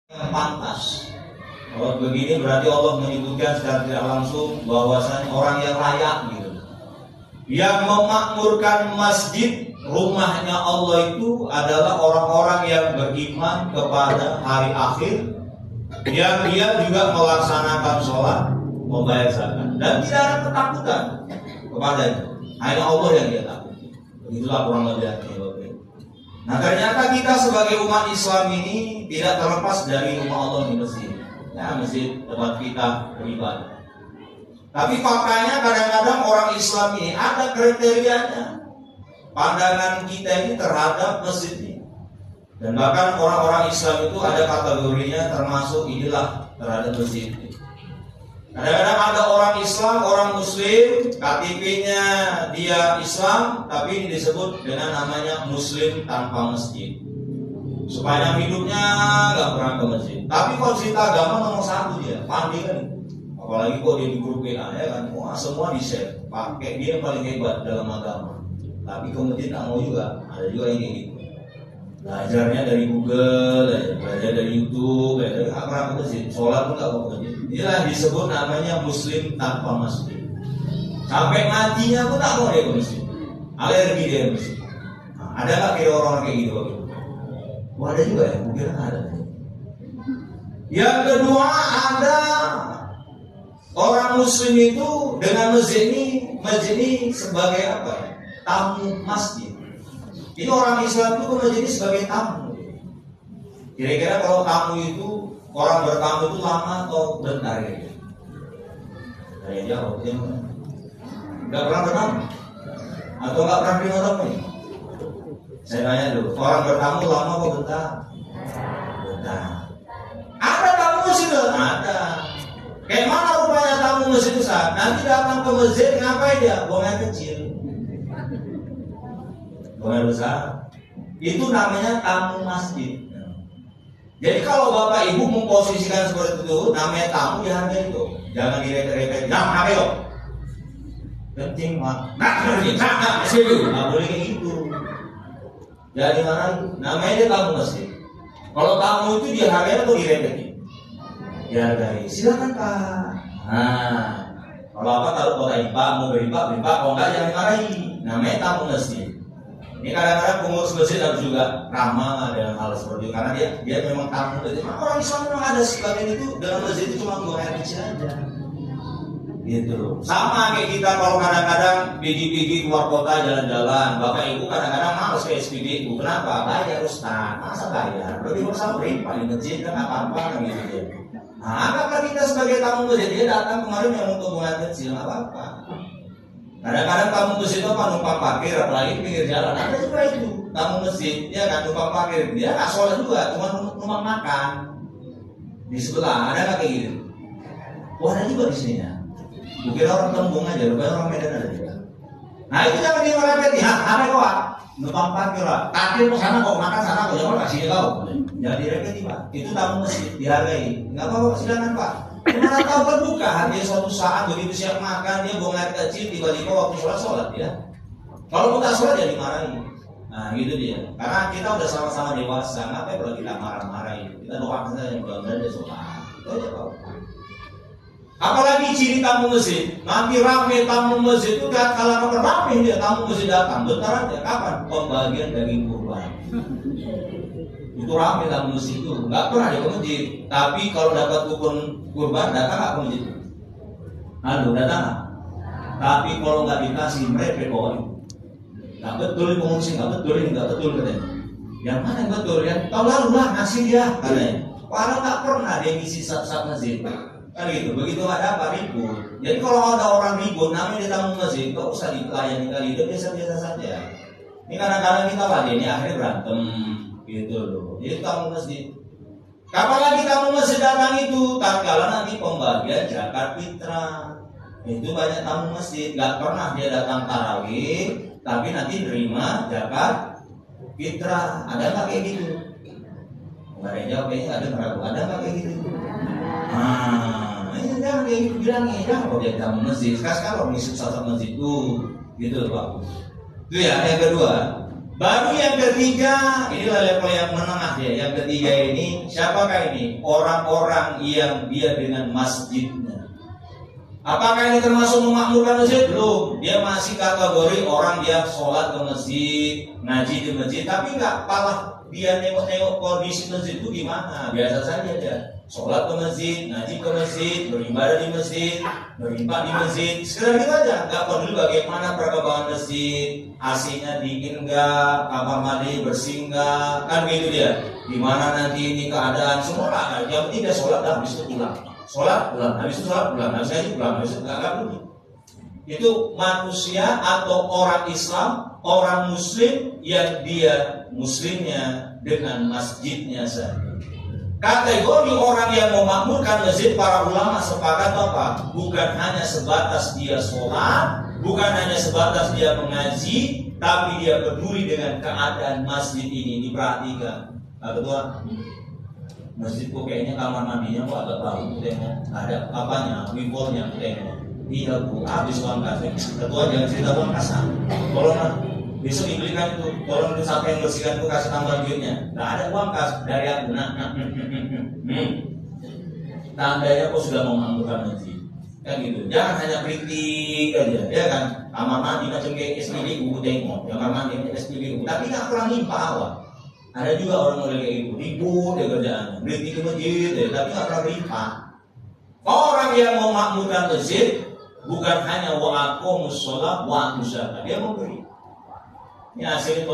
yang pantas. Kalau begini berarti Allah menyebutkan secara tidak langsung bahwasanya orang yang layak gitu. Yang memakmurkan masjid rumahnya Allah itu adalah orang-orang yang beriman kepada hari akhir, yang dia juga melaksanakan sholat, membayar zakat, dan tidak ada ketakutan kepada itu. Hanya Allah yang dia takut. Itulah kurang lebih artinya. Nah, ternyata kita sebagai umat Islam ini tidak terlepas dari rumah Allah di masjid. Ya, masjid tempat kita beribadah. Tapi faktanya kadang-kadang orang Islam ini ada kriterianya. Pandangan kita ini terhadap masjid ini. Dan bahkan orang-orang Islam itu ada kategorinya termasuk inilah terhadap masjid ini. Kadang-kadang ada orang Islam, orang Muslim, KTP-nya dia Islam, tapi ini disebut dengan namanya Muslim tanpa masjid. Sepanjang hidupnya nggak pernah ke masjid. Tapi kalau cerita agama nomor satu dia, pandai kan. Apalagi kok dia di grup WA ya kan, wah semua di share, pakai dia paling hebat dalam agama. Tapi ke masjid nggak mau juga, ada juga yang kayak gitu. Belajarnya dari Google, belajar dari YouTube, nggak pernah ke masjid. Sholat pun nggak mau ke masjid. Inilah disebut namanya Muslim tanpa masjid. Sampai matinya pun tak mau dia ke masjid. Alergi dia ke masjid. Nah, ada nggak kira orang kayak gitu? Wah, ada juga ya, mungkin ada. Yang kedua ada orang Muslim itu dengan masjid ini sebagai apa? Tamu masjid. Ini orang Islam itu ke masjid ini sebagai tamu. Kira-kira kalau tamu itu orang bertamu itu lama atau bentar ya? Saya jawab, nggak pernah bertamu atau nggak pernah terima tamu ini? Saya tanya dulu, orang bertamu lama atau bentar? Bentar. Ada tamu masjid? Ada. Kayak mana rupanya tamu masjid itu saat? Nanti datang ke masjid ngapain dia? Buang air kecil, buang air besar. Itu namanya tamu masjid. Jadi kalau bapak ibu memposisikan seperti itu, namanya tamu ya harga itu. Jangan direpet-repet. Nah, apa yuk? Kencing, mak. Nah, situ. Nggak boleh kayak gitu. Jadi mana? Namanya dia tamu masjid. Kalau tamu itu dihargai atau direpetin? Dihargai. Silakan pak. Nah, kalau apa taruh kotain pak, mau beri pak, kalau enggak jangan marahi. Namanya tamu masjid. Ini kadang-kadang pengurus masjid harus juga ramah dengan hal seperti itu karena dia memang tamu. Jadi orang Islam memang ada sebagian itu dalam masjid itu cuma buang air kecil aja. Gitu. Sama kayak kita kalau kadang-kadang pergi keluar kota jalan-jalan, bapak ibu kadang-kadang males ke SPBU. Kenapa? Bayar Ustaz. Masa bayar? Berarti bersama paling masjid kan apa-apa gitu ya. Nah, apakah kita sebagai tamu masjid dia datang kemarin yang untuk buang air kecil apa-apa. Kadang-kadang tamu masjid itu numpang parkir, apalagi di pinggir jalan. Ada juga itu tamu masjid, ya kan numpang parkir. Dia nggak sholat juga, cuma numpang makan di sebelah. Ada nggak kayak gitu? Wah, ada juga di sini ya. Mungkin orang Tembung aja, rupanya orang Medan ada juga. Nah itu jangan direpeti. Ada kok, numpang parkir lah. Parkir ke sana kok, makan sana kok, jangan kasih kau. Jangan direpeti pak. Itu tamu masjid, dihargai. Nggak apa-apa, silakan pak. Mana tahu berbuka dia suatu saat begitu siap makan dia buang air kecil tiba-tiba waktu sholat ya. Kalau kita sholat ya dimarahi. Nah gitu dia. Karena kita udah sama-sama dewasa, ngapain kalau kita marah-marahin? Kita doakan saja yang mudah-mudahan dia sholat. Itu aja pak. Apalagi ciri tamu masjid. Nanti rame tamu masjid itu kalau rame dia tamu masjid datang. Bentar aja kapan pembagian daging kurban? Itu rame tamu masjid itu. Nggak pernah dia ke masjid. Tapi kalau dapat kupon kurban datang nggak ke masjid? Aduh datang nggak? Tapi kalau nggak dikasih mereka pokoknya nggak betul pengungsi, nggak betul katanya. Yang mana yang betul ya? Tahun lalu lah ngasih dia katanya. Padahal nggak pernah dia ngisi satu masjid. Kan gitu. Begitu ada apa ribut. Jadi kalau ada orang ribut, namanya dia tamu masjid, nggak usah dilayani kali itu biasa-biasa saja. Ini kadang-kadang kita ini akhirnya berantem gitu loh. Jadi tamu masjid. Kapan lagi tamu masjid datang itu? Tatkala nanti pembagian zakat fitrah. Itu banyak tamu masjid, nggak pernah dia datang tarawih, tapi nanti nerima zakat fitrah. Ada nggak kayak gitu? Nggak ada yang jawab, ada meragu. Ada nggak kayak gitu? Nah, ini jangan kayak gitu bilangnya, jangan kalau dia tamu masjid. Sekarang kalau ngisi satu masjid itu, gitu loh pak. Itu ya. Yang kedua, Baru yang ketiga, inilah level yang menengah ya. Yang ketiga ini, siapakah ini? Orang-orang yang dia dengan masjidnya. Apakah ini termasuk memakmurkan masjid? Belum. Dia masih kategori orang dia sholat ke masjid, ngaji di masjid, tapi nggak malah dia nengok-nengok kondisi masjid itu gimana? Biasa saja dia. Sholat ke masjid, ngaji ke masjid, beribadah di masjid, berimpah di masjid, sekedar gitu aja. Nggak peduli bagaimana perkembangan masjid, AC-nya dingin nggak, kamar mandi bersih nggak, kan gitu dia. Gimana nanti ini keadaan semua lah. Yang penting dia sholat dan habis itu pulang. Sholat pulang, habis itu sholat pulang, habis ngaji pulang, habis itu nggak peduli. Itu manusia atau orang Islam, orang Muslim yang dia Muslimnya dengan masjidnya saja. Kategori orang yang memakmurkan masjid, para ulama sepakat apa? Bukan hanya sebatas dia sholat, bukan hanya sebatas dia mengaji, tapi dia peduli dengan keadaan masjid ini. Diperhatikan. Nah, ketua, masjid kok kayaknya kamar mandinya kok agak bau, tengok. Ada apanya, wimbornya, tengok. Iya bu, habis uang kas. Ketua jangan cerita uang kas. Tolonglah. Besok dibelikan itu, tolong itu siapa yang bersihkan itu kasih tambah duitnya. Nggak ada uang kas dari aku. Tandanya kok sudah memakmurkan masjid. Kan gitu. Jangan hanya kritik aja, ya kan? Kamar mandi macam kayak SPBU tengok, kamar mandi macam SPBU. Tapi nggak pernah nimpa awal. Ada juga orang model kayak gitu, ribut ya kerjaannya, kritik ke masjid, ya, tapi nggak pernah nimpa. Orang yang memakmurkan masjid bukan hanya wa aqomus sholat wa atu zakat, dia memberi. Ini hasil